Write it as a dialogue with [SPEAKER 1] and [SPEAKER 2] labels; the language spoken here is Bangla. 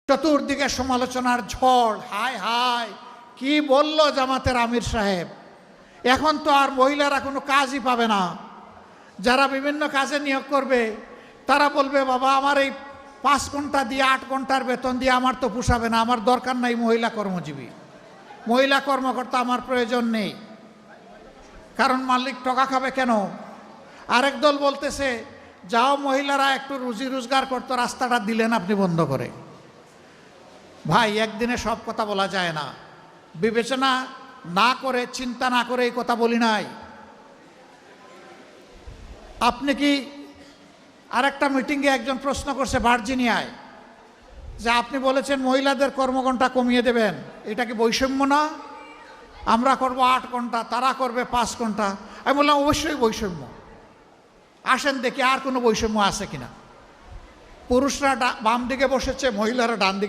[SPEAKER 1] চতুর্দিকে সমালোচনার ঝড়। হায় হায়, কি বলল জামাতের আমির সাহেব, এখন তো আর মহিলারা কোনো কাজই পাবে না। যারা বিভিন্ন কাজে নিয়োগ করবে তারা বলবে, বাবা আমার এই 5 ঘন্টা দিয়ে 8 ঘন্টার বেতন দিয়ে আমার তো পোষাবে না, আমার দরকার নাই মহিলা কর্মজীবী, মহিলা কর্মকর্তা আমার প্রয়োজন নেই। কারণ মালিক টাকা খাবে কেন? আরেক দল বলতেছে, যাও মহিলারা একটু রুজি রোজগার করতো, রাস্তাটা দিলেন আপনি বন্ধ করে। ভাই, একদিনে সব কথা বলা যায় না। বিবেচনা না করে, চিন্তা না করে এই কথা বলি নাই। আপনি কি আরেকটা মিটিংয়ে একজন প্রশ্ন করছে ভার্জিনিয়ায়, যে আপনি বলেছেন মহিলাদের কর্মঘণ্টা কমিয়ে দেবেন, এটা কি বৈষম্য না? আমরা করব 8 ঘন্টা, তারা করবে 5 ঘন্টা। আমি বললাম অবশ্যই বৈষম্য। আসেন দেখি আর কোনো বৈষম্য আছে কিনা। পুরুষরা বাম দিকে বসেছে, মহিলারা ডান দিকে।